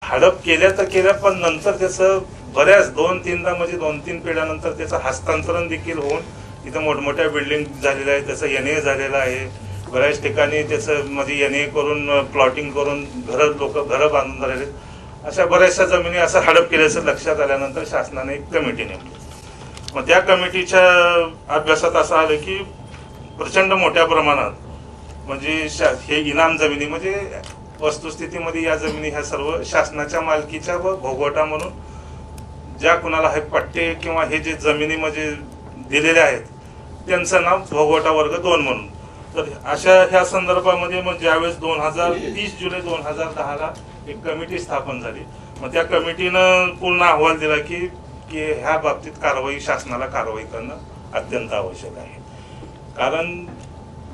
हडप केल्या तर केल्या, पण नंतर त्याचं बऱ्याच 2-3दा म्हणजे 2-3 पिढ्यानंतर त्याचं हस्तांतरण देखील होऊन तिथं मोठमोठ्या बिल्डिंग झालेल्या आहेत, त्याचं NA झालेलं आहे. बऱ्याच ठिकाणी त्याचं म्हणजे NA करून प्लॉटिंग करून घरं बांधून झालेले. अशा बऱ्याचशा जमिनी असं हडप केल्याचं लक्षात आल्यानंतर शासनाने एक कमिटी नेमली. मग त्या कमिटीच्या अभ्यासात असं आलं की प्रचंड मोठ्या प्रमाणात म्हणजे हे इनाम जमिनी म्हणजे वस्तुस्थितीमध्ये या जमिनी ह्या सर्व शासनाच्या मालकीच्या व भोगवटा म्हणून ज्या कुणाला हे पट्टे किंवा हे जे जमिनी म्हणजे दिलेले आहेत त्यांचं नाव भोगवटा वर्ग 2 म्हणून. तर अशा ह्या संदर्भामध्ये मग ज्यावेळेस 30 जुलै 2010ला एक कमिटी स्थापन झाली. मग त्या कमिटीनं पूर्ण अहवाल दिला की ह्या बाबतीत शासनाला कारवाई करणं अत्यंत आवश्यक आहे. कारण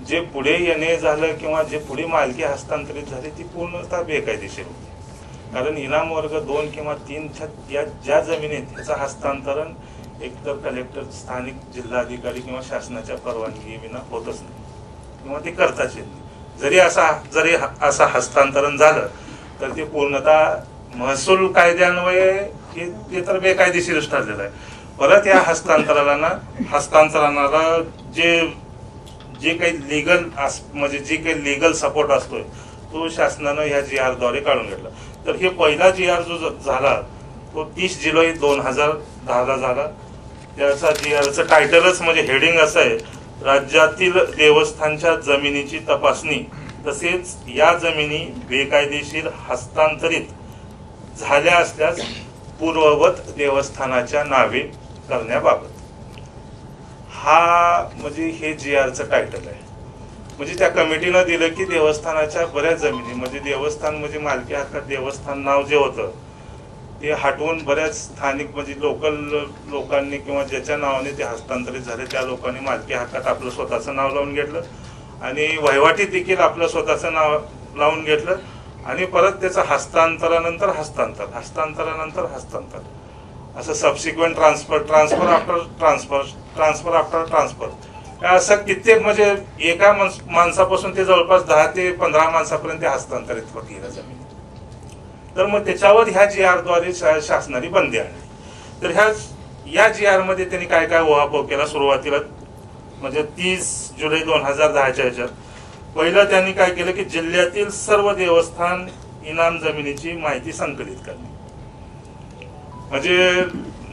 जे पुढे NA झालं किंवा जे पुढे मालकी हस्तांतरित झाली ती पूर्णतः बेकायदेशीर होती. कारण इनाम वर्ग 2 किंवा 3 या ज्या जमिनीत त्याचं हस्तांतरण एकतर कलेक्टर, स्थानिक जिल्हाधिकारी किंवा शासनाच्या परवानगीविना होतच नाही किंवा ते करताच येत नाही. जरी असं हस्तांतरण झालं तर ते पूर्णतः महसूल कायद्यान्वये ते तर बेकायदेशीरच ठरलेलं आहे. परत या हस्तांतरणाला जे काही लीगल म्हणजे जे काही लीगल सपोर्ट असतोय तो शासनानं ह्या GR द्वारे काढून घेतला. तर हे पहिला GR जो झाला तो 30 जुलै 2010ला झाला. त्याचा GRचं टायटलच म्हणजे हेडिंग असं आहे, राज्यातील देवस्थानच्या जमिनीची तपासणी तसेच या जमिनी बेकायदेशीर हस्तांतरित झाल्या असल्यास पूर्ववत देवस्थानाच्या नावे करण्याबाबत. हा म्हणजे हे GRचं टायटल आहे. म्हणजे त्या कमिटीनं दिलं की देवस्थानाच्या बऱ्याच जमिनी म्हणजे देवस्थान म्हणजे मालकी हक्कात देवस्थान नाव जे होतं ते हटवून बऱ्याच स्थानिक म्हणजे लोकल लोकांनी किंवा ज्याच्या नावाने ते हस्तांतरित झाले त्या लोकांनी मालकी हक्कात आपलं स्वतःचं नाव लावून घेतलं आणि वहिवाटीत देखील आपलं स्वतःचं नाव लावून घेतलं आणि परत त्याचं हस्तांतरानंतर हस्तांतर असं सबसिक्वेंट ट्रान्सफर आफ्टर ट्रान्सफर असं कित्येक म्हणजे एका माणसापासून ते जवळपास 10 ते 15 माणसापर्यंत हस्तांतरित होत गेलं जमीन. तर मग त्याच्यावर ह्या GR द्वारे शासनाने बंदी आणली. तर या GR मध्ये त्यांनी काय काय उहापोह केला सुरुवातीला म्हणजे 30 जुलै 2010च्या ह्याच्यात. पहिलं त्यांनी काय केलं की जिल्ह्यातील सर्व देवस्थान इनाम जमिनीची माहिती संकलित करणे. म्हणजे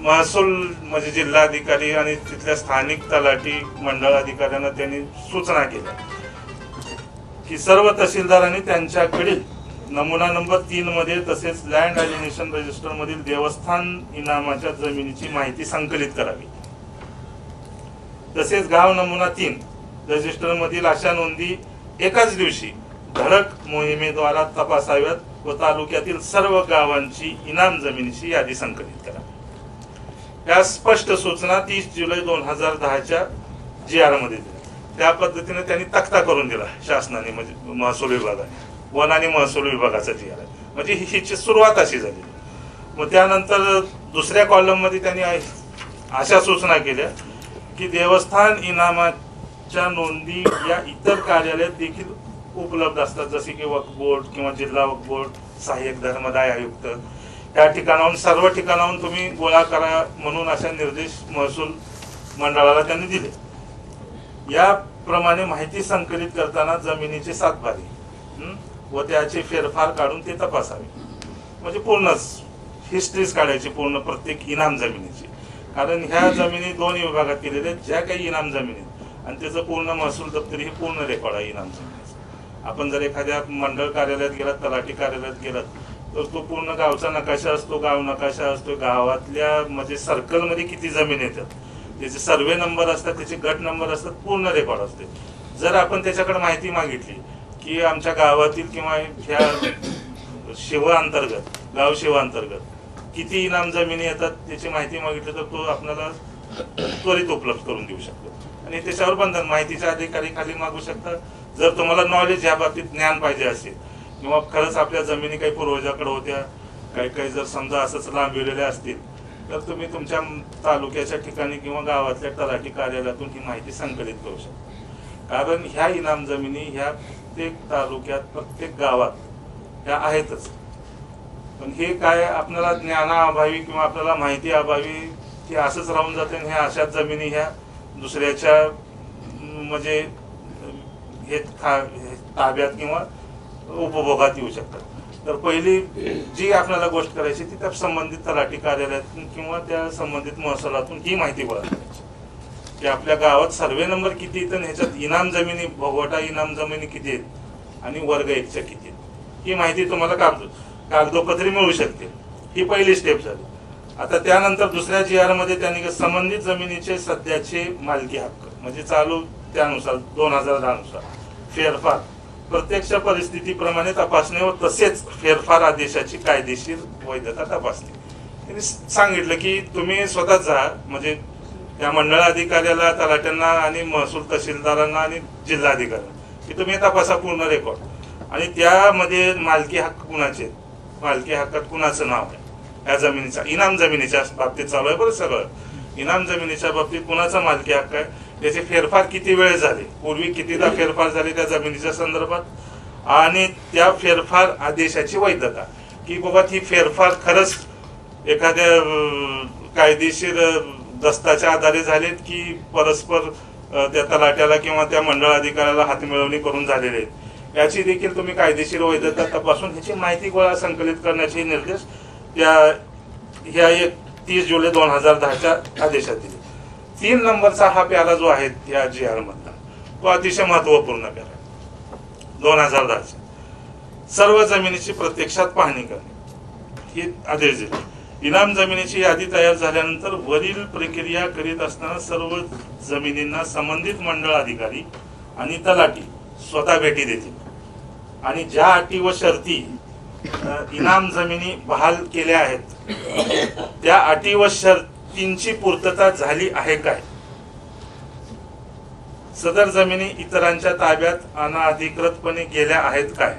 महसूल म्हणजे जिल्हाधिकारी आणि तिथल्या स्थानिक तलाठी मंडळ अधिकाऱ्यांना त्यांनी सूचना केल्या की सर्व तहसीलदारांनी त्यांच्याकडील नमुना नंबर 3 मध्ये तसेच लँड अलिनेशन रजिस्टर मधील देवस्थान इनामाच्या जमिनीची माहिती संकलित करावी. तसेच गाव नमुना 3 रजिस्टर मधील अशा नोंदी एकाच दिवशी धडक मोहिमेद्वारा तपासाव्यात व तालुक्यातील सर्व गावांची इनाम जमिनीची यादी संकलित करा. या स्पष्ट सूचना 30 जुलै 2010च्या GR मध्ये दिल्या. त्या पद्धतीने त्यांनी तक्ता करून दिला शासनाने म्हणजे महसूल विभागाने. वन आणि महसूल विभागाचा GR आहे म्हणजे हिची सुरुवात अशी झाली. मग त्यानंतर दुसऱ्या कॉलम मध्ये त्यांनी अशा सूचना केल्या की देवस्थान इनामाच्या नोंदी या इतर कार्यालयात देखील उपलब्ध असतात जसे की वक्फ बोर्ड किंवा जिल्हा वक्फ बोर्ड, सहाय्यक धर्मदाय आयुक्त या ठिकाणाहून सर्व ठिकाणाहून तुम्ही गोळा करा म्हणून अशा निर्देश महसूल मंडळाला त्यांनी दिले. याप्रमाणे माहिती संकलित करताना जमिनीचे सातबारे व त्याचे फेरफार काढून ते तपासावे. म्हणजे पूर्णच हिस्ट्रीज काढायची पूर्ण प्रत्येक इनाम जमिनीची. कारण ह्या जमिनी 2 विभागात केलेल्या आहेत ज्या काही इनाम जमिनी आणि त्याचं पूर्ण महसूल दप्तरी हे पूर्ण रेकॉर्ड आहे इनाम जमिनीचं. आपण जर एखाद्या मंडळ कार्यालयात गेलात, तलाठी कार्यालयात गेलात तर तो पूर्ण गावचा नकाशा असतो, गाव नकाशा असतो, गावातल्या म्हणजे सर्कलमध्ये किती जमीन येतात, त्याचे सर्वे नंबर असतात, त्याचे गट नंबर असतात, पूर्ण रेकॉर्ड असते. जर आपण त्याच्याकडे माहिती मागितली की आमच्या गावातील किंवा ह्या शिवा अंतर्गत गाव शिवा अंतर्गत किती इनाम जमिनी येतात त्याची माहिती मागितली तर तो आपल्याला त्वरित उपलब्ध करून देऊ शकतो. आणि त्याच्यावर बंधन माहितीच्या अधिकारी खाली मागू शकतात. जर तुम्हाला नॉलेज या बाबतीत ज्ञान पाहिजे असेल किंवा खरंच आपल्या जमिनी काही पूर्वजाकडे होत्या, काही जर समजा असंच लांबविलेल्या असतील तर तुम्ही तुमच्या तालुक्याच्या ठिकाणी किंवा गावातल्या तलाठी कार्यालयातून ही माहिती संकलित करू शकता. कारण ह्या इनाम जमिनी ह्या प्रत्येक तालुक्यात प्रत्येक गावात ह्या आहेतच. पण हे काय आपल्याला ज्ञानाअभावी किंवा आपल्याला माहिती अभावी हे असंच राहून जाते आणि ह्या अशाच जमिनी ह्या दुसऱ्याच्या म्हणजे हे ताब्यात किंवा उपभोगात येऊ शकतात। तर पहिली जी आपल्याला गोष्ट करायची ती त्या संबंधित तलाठी कार्यालयातून किंवा त्या संबंधित महसुलातून ही माहिती गोळा करायची की आपल्या गावात सर्वे नंबर किती आहेत आणि ह्याच्यात इनाम जमिनी भोगवटा इनाम जमिनी किती आहेत आणि वर्ग 1च्या किती आहेत ही माहिती तुम्हाला कागदोपत्री मिळू शकते। ही पहिली स्टेप झाली। आता त्यानंतर दुसऱ्या GR मध्ये त्यांनी संबंधित जमिनीचे सध्याचे मालकी हक्क म्हणजे चालू त्यानुसार 2010 नुसार फेरफार प्रत्यक्ष परिस्थितीप्रमाणे तपासणे व तसेच फेरफार आदेशाची कायदेशीर वैधता तपासणे। त्यांनी सांगितलं की तुम्ही स्वतः जा म्हणजे त्या मंडळ अधिकाऱ्याला तलाट्यांना आणि महसूल तहसीलदारांना आणि जिल्हाधिकाऱ्यांना की तुम्ही तपासा पूर्ण रेकॉर्ड आणि त्यामध्ये मालकी हक्क कुणाचे मालकी हक्कात कुणाचं नाव आहे या जमिनीचा इनाम जमिनीच्या बाबतीत चालू आहे बरं सगळं इनाम जमिनीच्या बाबतीत कुणाचा मालकी हक्क आहे त्याचे फेरफार किती वेळ झाले पूर्वी कितीदा फेरफार झाले त्या जमिनीच्या संदर्भात आणि त्या फेरफार आदेशाची वैधता की बाबा ती फेरफार खरंच एखाद्या कायदेशीर दस्ताच्या आधारे झालेत की परस्पर त्या तलाट्याला किंवा त्या मंडळ अधिकाऱ्याला हातमिळवणी करून झालेले आहेत याची देखील तुम्ही कायदेशीर वैधता तपासून ह्याची माहिती गोळा संकलित करण्याचे निर्देश ह्या 30 जुलै 2010च्या आदेशात दिले। 3 नंबरचा हा प्यारा जो आहे या GR मधला तो अतिशय महत्वपूर्ण प्यारा 2010चा सर्व जमिनीची प्रत्यक्षात पाहणी करणे हे आदेश दिले। इनाम जमिनीची यादी तयार झाल्यानंतर वरील प्रक्रिया करीत असताना सर्व जमिनींना संबंधित मंडळ अधिकारी आणि तलाठी स्वतः भेटी देतील आणि ज्या अटी व शर्ती इनाम जमिनी बहाल केल्या आहेत त्या अटी व शर्तींची पूर्तता झाली आहे काय सदर जमिनी इतरांच्या ताब्यात अनधिकृतपणे गेल्या आहेत काय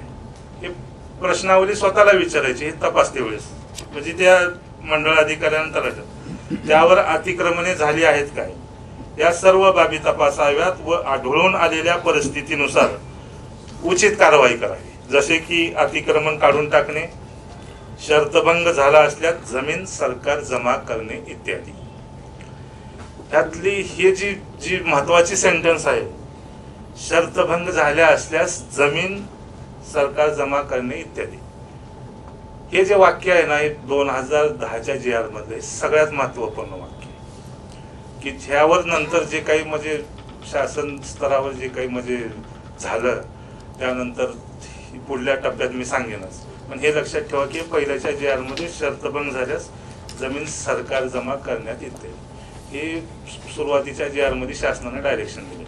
हे प्रश्नावली स्वतःला विचारायची हे तपासते वेळेस म्हणजे त्या मंडळ अधिकाऱ्यांना तलाठी त्यावर अतिक्रमणे झाली आहेत काय या सर्व बाबी तपासाव्यात व आढळून आलेल्या परिस्थितीनुसार उचित कारवाई करावी जसे की अतिक्रमण काढून टाकणे शर्तभंग झाला असल्यास जमीन सरकार जमा करणे इत्यादी। त्यातली ही जी महत्वाची सेंटेन्स आहे शर्तभंग झाल्या असल्यास जमीन सरकार जमा करणे इत्यादी हे जे वाक्य आहे ना हे 2010च्या GR मध्ये सगळ्यात महत्वपूर्ण वाक्य की ज्यावर नंतर जे काही म्हणजे शासन स्तरावर जे काही म्हणजे झालं त्यानंतर पुढल्या टप्प्यात मी सांगेनच पण हे लक्षात ठेवा की पहिल्याच्या GR मध्ये शर्तभंग झाल्यास जमीन सरकार जमा करण्यात येते हे सुरुवातीच्या GR मध्ये शासनाने डायरेक्शन दिले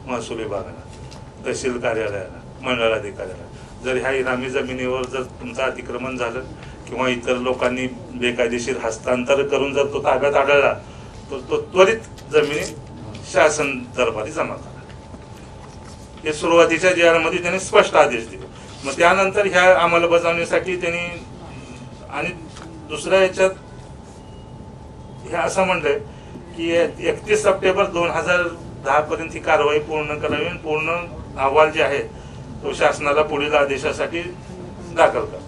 महसूल विभागाला तहसील कार्यालयाला मंडळ अधिकाऱ्याला जर ह्या इनामी जमिनीवर जर तुमचं अतिक्रमण झालं किंवा इतर लोकांनी बेकायदेशीर हस्तांतर करून जर तो ताब्यात आढळला तर तो त्वरित जमिनी शासन दरबारी जमा करा हे सुरुवातीच्या GR मध्ये त्यांनी स्पष्ट आदेश दिले। मग त्यानंतर ह्या अंमलबजावणीसाठी त्यांनी आणि दुसऱ्या याच्यात हे असं म्हटलंय की 31 सप्टेंबर 2010 पर्यंत ही कारवाई पूर्ण करावी पूर्ण अहवाल जे आहे तो शासनाला पुढील आदेशासाठी दाखल करा।